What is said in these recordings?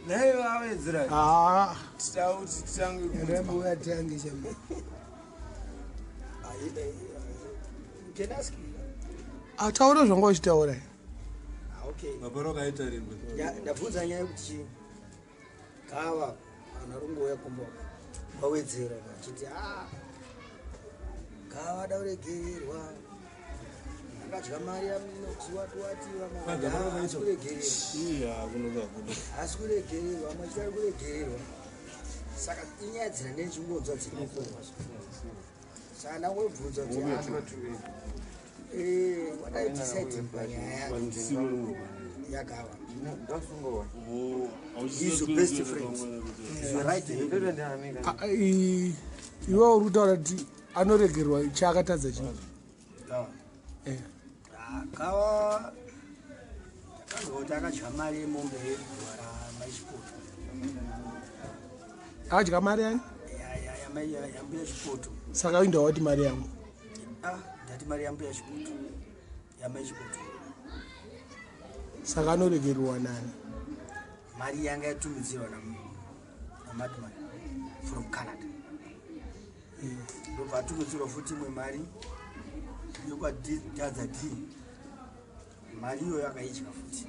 naye Wedzera Rembo yatangisha. Can I ask you? Ataura zvongo uchitaura. Okay. maboroka itarimwe Ndabvunza nyaya yekuti Gava anarungoya kumba Wedzera achiti Gava dauregererwa akadya mari yaminokuziwatiwatiwa asi kuregererwa machitari kuregererwa saka inyaya dzina nechingonzwa dzinokurwa saka ndangobvunza kuti what are you deciding panyaya yaGava? He's your best friend. He's your right hand. Iwe uri kutaura kuti anoregerwa chaakatadza chino. Gava takazoti akadya mari yemombe raAmai Chipoto. Akadya mari yani? Yambuya Chipoto. Saka uindawo kuti mari yangu. Ndati mari yambuya Chipoto. Yamai Chipoto. Saka anoregerwa nani? Mari yanga yatumidzirwa naMadman from Canada. Ndobva atumidzirwa futi imwe mari yokwadadza D. Mari iyoyo akaidya futi.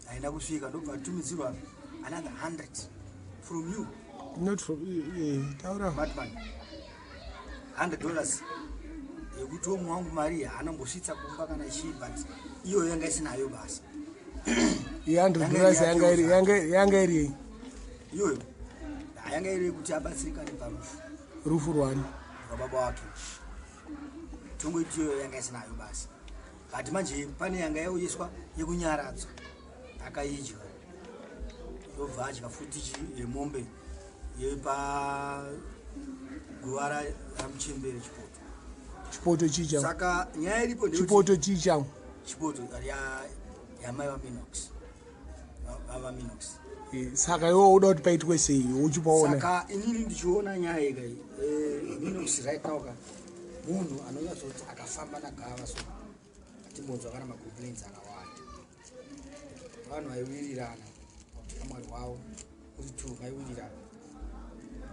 Haina kusvika ndobva atumidzirwa another 100 from you. Not from taura. Madman. $100. Yekuti omwe wangu mari haanambosvitsa kumba kana chii but iyoyo yanga isinayo basa. $100 yanga iri iyoyo yanga iri kuti abatsirikane parufu rufu rwani rwababa wake tongoiti iyoyo yanga isinayo basa but manje pane yanga yauyiswa yekunyaradzwa akaidya yobva adya futi yemombe yepagwara ramuchembere Chipoto chicha. Saka nyaya iripo ndekuti Chipoto chicha. Chipoto yamai vaMinox. Saka iwe uda kuti paitwe sei uchipaona. Saka inini ndichiona nyaya iyi Minox right now ka munhu anonyatsokuti akafamba naGava so timbonzwa kana macomplaints akawanda. Vanhu vaiwirirana kamwari wavo kuti tu vaiwirirana.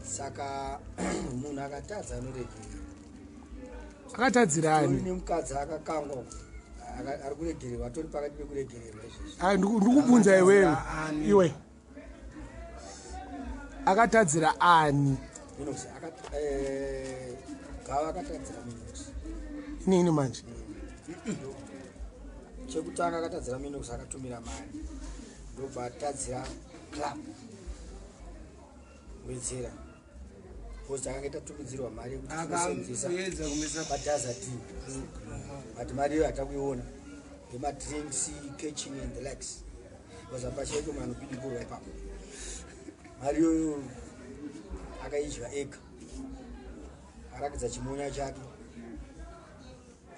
Saka munhu akatadza anoregerera. Akatadzirani. Ine mukadzi akakangwa ari kuregererwa atori pakati pekuregererwa izvezvi. Ndikubvunza iwe. Akatadzira ani? Minox Gava akatadzira Minox. Nini manje? Chekutanga akatadzira Minox akatumira mari. Ndobva atadzira club. Wedzera. Post akanga tatumidzirwa mari yekuti akayedza kumisa badaza tea. But mari yo atakuiona. Yema drinks, kitchen and the likes. Because apashaito manu pidi buru ipapo. Mari yo akaidya ega. Arakidza chimunya chake.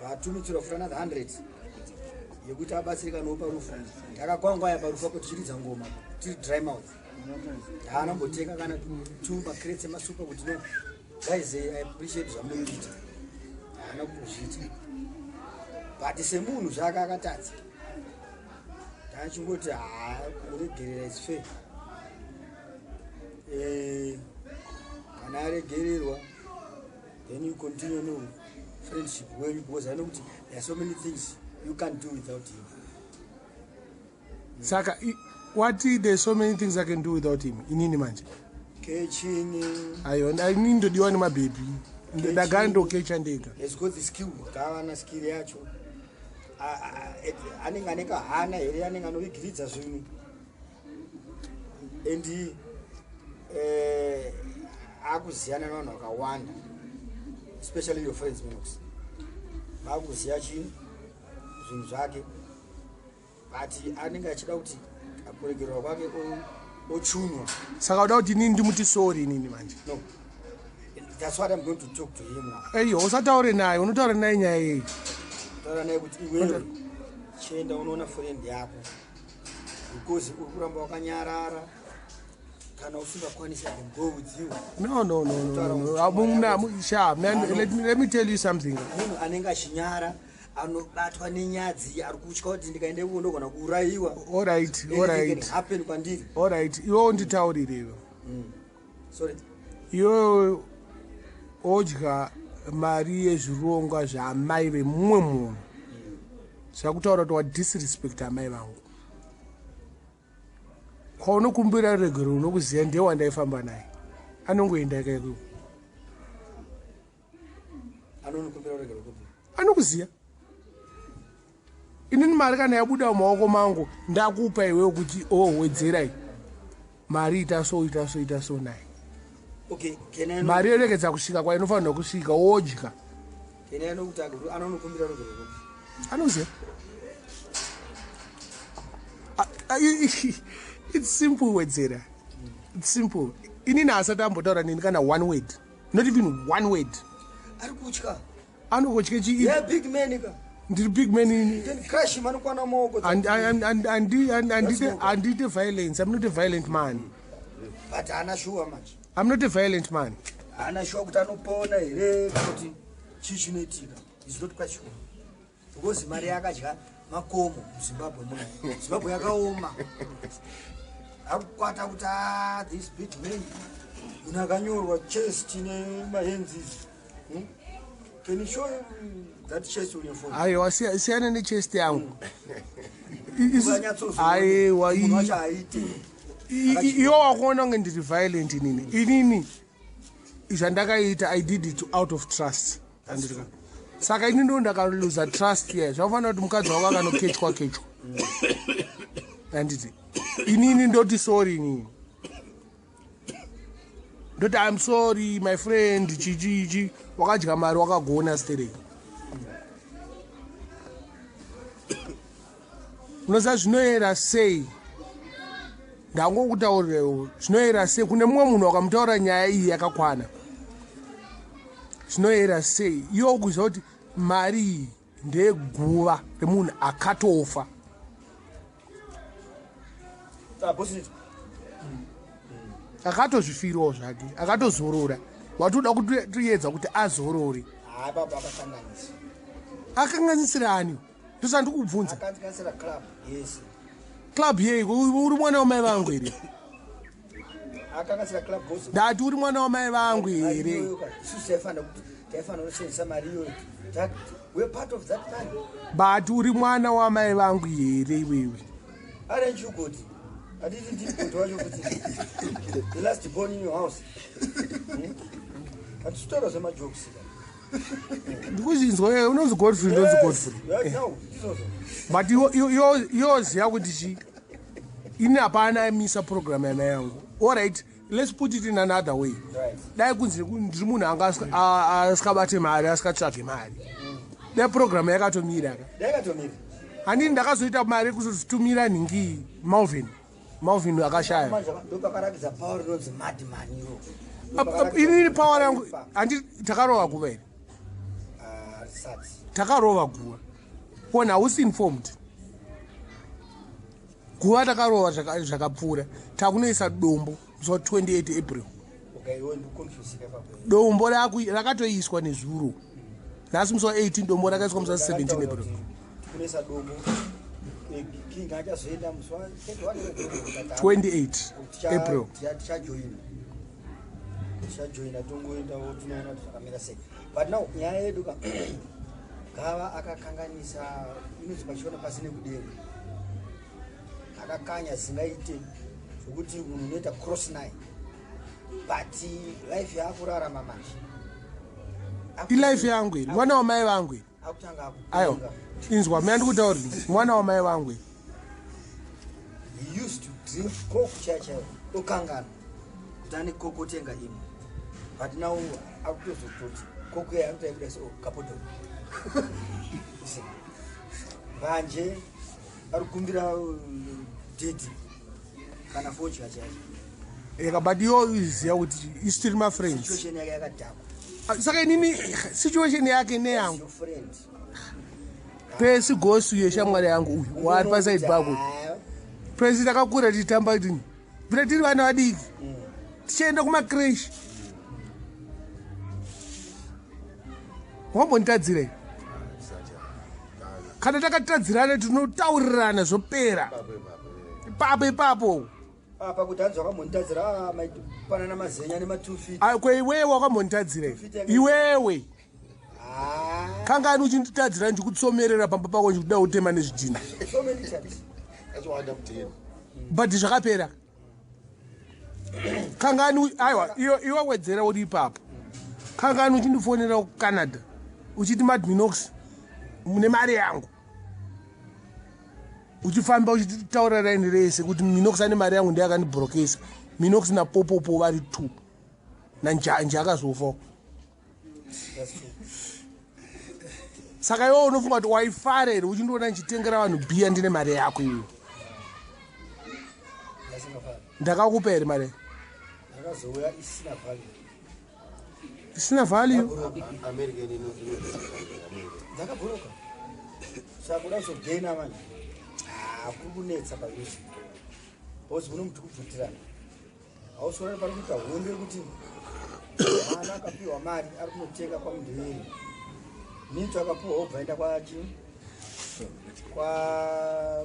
Vatumidzirwa futi another 100 yekuti abatsirika noparufu. Takakwangwaya parufu kuti chiridza ngoma. Tiri dry mouth. Haanamboteka kana tumba crates emasupa kuti no guys I appreciate zvamunoita. Haana kuzviita. But semunhu zvaka akatadza. Tachingoti kuregerera is fair. Kana aregererwa then you continue no friendship when because I know there are so many things you can't do without him. Saka there's so many things I can do without him. Inini manje. Kitchen. I need to do my baby. Ndagando kecha ndega. Let's go the skill. Gava na skill yacho. Anenge aneka hana here anenge anovigiridza zvinhu. And akuziyana navanhu vakawanda. Especially your friends Minox. Vakuziya chinhu zvinhu zvake. But anenge achida kuti kuregererwa kwake ochunwa. Saka uda kuti nini ndimuti sorry nini manje? No. That's what I'm going to talk to him now. Hey, usataure naye, unotaura naye nyaya iyi. Taura naye kuti iwewe chenda unoona friend yako. Because uri kuramba wakanyarara kana usingakwanisi to go with you. No. Sha, man, let me tell you something. Munhu anenge achinyara anobatwa nenyadzi ari kutya kuti ndikaende kundogona kuurayiwa. Alright. Happen kwandiri. Alright, iwo nditaurirewo. Sorry. Iwo odya mari yezvirongwa zvaamai vemumwe munhu. Zvakutaura kuti wadisrespect amai vangu. Kwaunokumbira regero unokuziva ndiye wandaifamba naye. Anongoenda ikaiko. Anokumbira regero kupi? Anokuziva. Inini mari kana yabuda mumaoko mangu ndakupa iwewe kuti Wedzera mari ita so naye. Okay, mari yoregedza kusvika kwainofanirwa kusvika wodya. Anokumbira regero kupi? Anokuziva. It's simple, Wedzera. It's simple. Inini asati ambotaura nini kana one word. Not even one word. Ari kutya. Anokutya chi? Yeah, big man ka. Ndiri big man ini. Then crash man kwana moko. And violence. I'm not a violent man. But ana sure much. I'm not a violent man. Ana sure kuti anopona here kuti chichinoitika. Is not quite sure. Because mari yakadya makomo Zimbabwe muno. Zimbabwe yakaoma. Akukwata kuti this big man unakanyorwa chest nemahenzi. Can you show him that chest on your phone? Aiwa siyana nechest yangu. Aiwa iwo wakuona kunge ndiri violent inini zvandakaita I did it out of trust. Saka ini ndo ndakaluza trust here. Zvinofanira kuti mukadzi wako akanokechwa. Anditi inini ndoti sorry inini. Ndoti I'm sorry my friend chichi wakadya mari wakagona sterei. Unoziva zvinoera sei? Ndangokutaurirewo zvinoera sei kune mumwe munhu wakamutaura nyaya iyi yakakwana. Zvinoera sei? Iwo kuziva kuti mari iyi ndeyeguva remunhu akatofa. Akatozvifirawo zvake, akatozorora. Watoda kutiedza kuti azorore. Akanganisira ani? Ndosandikubvunza. Akanganisira club. Yes. Club yei uri mwana wamai vangu here? Akanganisira club boss. Ndati uri mwana wamai vangu here? We're part of that man. But uri mwana wamai vangu here iwewe? Aren't you good? I didn't put you the last born in your house. And story was a jokes. Ndikuzvinzwa unonzi Godfrey ndonzi Godfrey. But yoziva kuti chi ini hapana misa program yamai yangu. Alright, let's put it in another way. Dai kunzi ndiri munhu anga asikabate mari asikatsvage mari. Dai program yakatomira ka. Handini ndakazoita mari kuzotumira nhingi Malvin akashaya. Inini power yangu handi takarova guva here. Takarova guva. When I was informed. Guva takarova zvakapfuura. Takunoisa dombo so 28 April. Dombo rakatoiswa nezuro. Nhasi musi 18 dombo rakaiswa musi 17 April. Kunoisa dombo. 28 April. But now, Gava akakanganisa inozi pachiona pasine kudenga. Akakanya zingaite zvokuti munhu unoita cross 9. But life yako rarama manje. Life yangu here. Mwana wamai vangu here. Akutanga apo. Ayo. Inzwa mandikutaurira. Mwana wamai vangu here. He used to drink coke chacha okangana. Kutani coke tenga imo. But now akutozototi coke yakutoibudisa so kapoto. Manje arikumbira date kana focha chacha. But you iziva kuti is still my friends. Situation yake yakadhakwa. Saka inini situation yake neyangu. Percy Ghost yeshamwari yangu uyu wari paside pako. Percy takakura tichitamba tini. Vile tiri vana vadiki. Tichienda kumacrash. Wambonditadzira. kana takatadzirana tinotaurirana zvopera ipapo apa kuti anzi wakamonitadzira maipanana mazenya nema2 kweiwewe wakamonitadzira iwewe kangani uchinditadzira ndikutsomerera pamba pako ndikuda kutema nezvidhina but zvakapera kangani aiwa iwe Wedzera uri ipapo kangani uchindifonera kuCanada uchiti Minox mune mari yangu uchifamba uchitaura raini rese kuti Minox ane mari yangu ndiye akandibrokesa Minox napopopo vari 2 nanjanje akazofa saka iwe unofunga kuti waifara here uchindoona ndichitengera vanhu bhiya ndine mari yako iwe ndakakupa here mari isina value ndakabhuroka saka uda kuzogena manje kuri kunetsa paizvi bhozi muno muti kubvutirana hausoona pari kuita hombe kuti mwana akapiwa mari ari kunotenga kwamundeveri Nito akapuwa obva aenda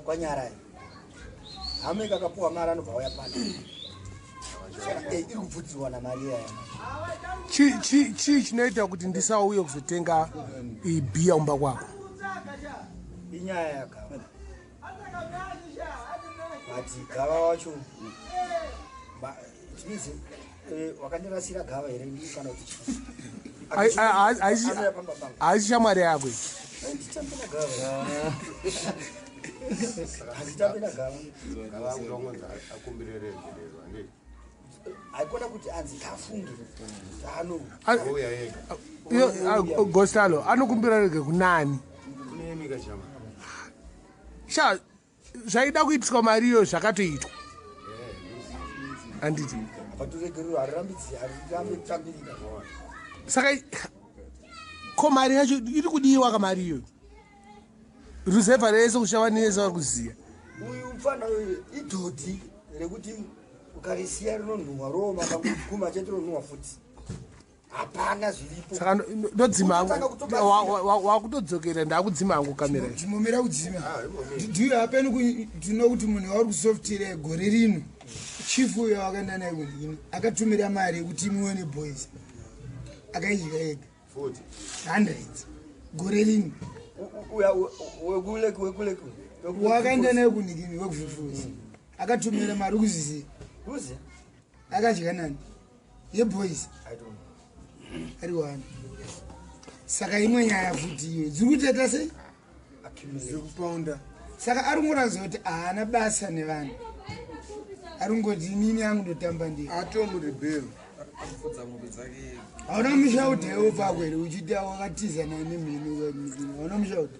kwanyarayi hameka akapuwa mari anobva auya pana iri kubvutirwa namari iyaya chii chinoita kuti ndisauye kuzotenga ibhiya umba kwako inyaya yaGava bati Gava wacho chimizi wakandirasira Gava here kana kuti haisi shamwari yako haikona kuti anzi kafunge Gostalo anokumbira rege kunani sha zvaida kuitiswa mariyo zvakatoitwa handiti saka ko mari yacho iri kudiwa kamari iyoyo rusevha rese kushava nese vari kuziya uyu mufana idhoti rekuti ukarisiya rinonhuhwa roma kakuguma chete ronhuhwa futi hapana zviripo saka ndodzima hangu wakutodzokera ndakudzima hangu kamera ndimomera kudzima ndiyo hapeni tino kuti munhu wauri kusoftire gore rino chifu uyo wakaenda naye kundini akatumira mari yekuti muone boys akaidya ega 100 gore rino wakaenda naye kunikini wekufufuzi akatumira mari kuzizi akadya nani yeboys ari 1 saka imwe nyaya futi iyo dziri kuteta sei zikupaunda saka ari kungoratidza kuti haana basa nevanhu ari kungoti inini yangu ndotamba ndiyo atomuribhero hauna mushaudhaiwo pako here uchita wakatiza nanemheni hauna mushaudha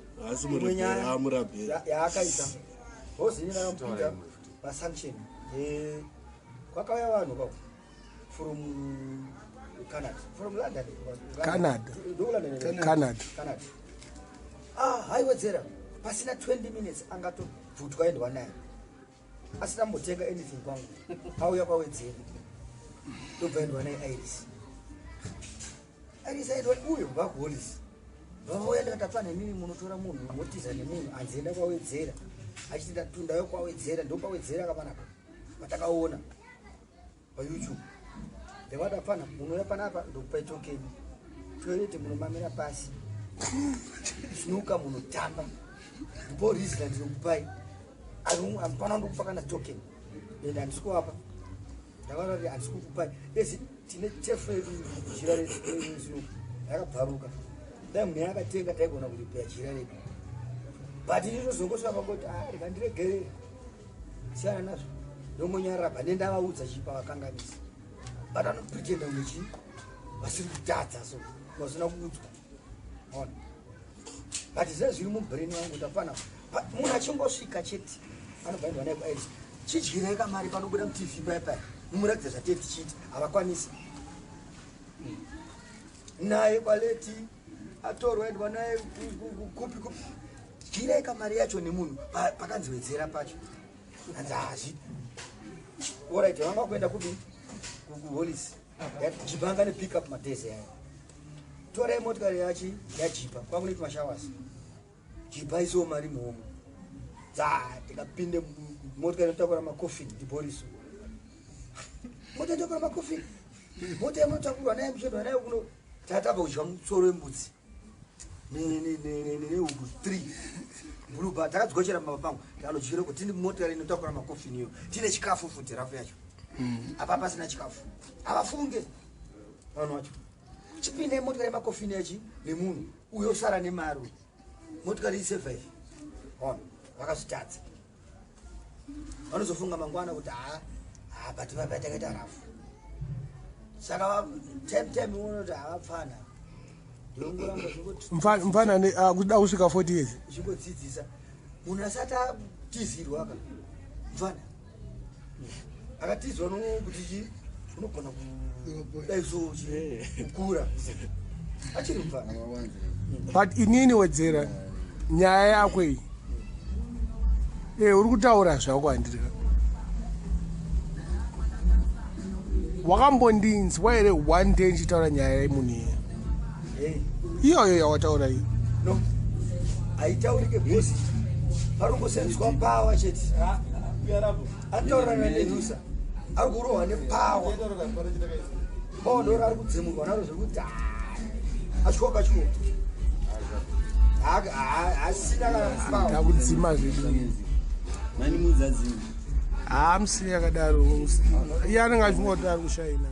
yaakaita hozininakamupita pasanction kwakauya vanhu kako from Canada, from London. Canada. Hai Wedzera, pasina 20 minutes angato vhutwa endwa naye. Asina mbotenga anything kwangu. Auya kwa Wedzera. Ndobva endwa naye Iris. Iris aidwa uyo vakuholisi. Vauya ndakatapana mimi munotora munhu motiza nemunhu anzenda kwa Wedzera. Achiti tundayo kwa Wedzera ndo kwa Wedzera kapanapa. Patakaona pa YouTube. Ndewada pana munhu panapa ndokupa token toilet munomamira pasi snuka munotamba polisi ndinokupai ampana ndokupa kana token enda ndisikuapa ndakaona kuti handisikukupai ezi tine tefredu jira resnuka yakabvaruka dai munhu yakatenga taigona kulipira jira redu but ndinozongosva pangoti rikandiregerera siyana nazvo ndongonyarara pane ndavaudza chipa vakanganisa but anopretenda unechi vasiri kutadza so vasina kuudzwa ona but zve zviri mubrain wangu tapana munhu achingosvika chete anobvaendwa naye kuiris chidyirei kamari panobuda mutv paipai mumuratidza zvatete chiti havakwanisi naye kwaleti atorwa endwa naye kupi dyirei kamari yacho nemunhu pakanzi Wedzera pacho anzi hazvi orit vanga kuenda kupi kuholisi jibanga nepick up madhezi yayo torai motikari yachi yajipa kwakunoitwa mashawasi chibaiso mari muomo tikapinde motika inotakura makofini ndiboriso mota inotakura makofini mota inotakurwa naye muchedwa naye kuno tatapa kudya musoro wembudzi nehuku 3 bluba takadzochera mababa pangu tanodyira kuti tine motikari inotakura makofini iyo tine chikafu futi rafu yacho apa pasina chikafu avafunge vanhu vacho chipinde motikari makofini yachi nemunhu uyo sara nemari motikari i7 ono vakazvitadza vanozofunga mangwana kuti but vapatakaita rafu saka time uno kuti havapfana mfanani kuda kusvika 40 years zvingodzidzisa munhu asati atizirwa aka mfana akatizwa nokuti unogona kudaiokura achiri mfana but inini Wedzera nyaya yako iyi uri kutaura zvako handiri wakambondinzwa here one day ndichitaura nyaya yemunhu iyoyo yawataura iyo no haitaurike bhosi parongosenzwa pawa chete ataurana nenusa ari kurohwa nepawa pawadoro ari kudzemurwa naro zvekuti atyoka hasina kana takudzima zvedu musiya akadaro iye anenge achingodaro kushaina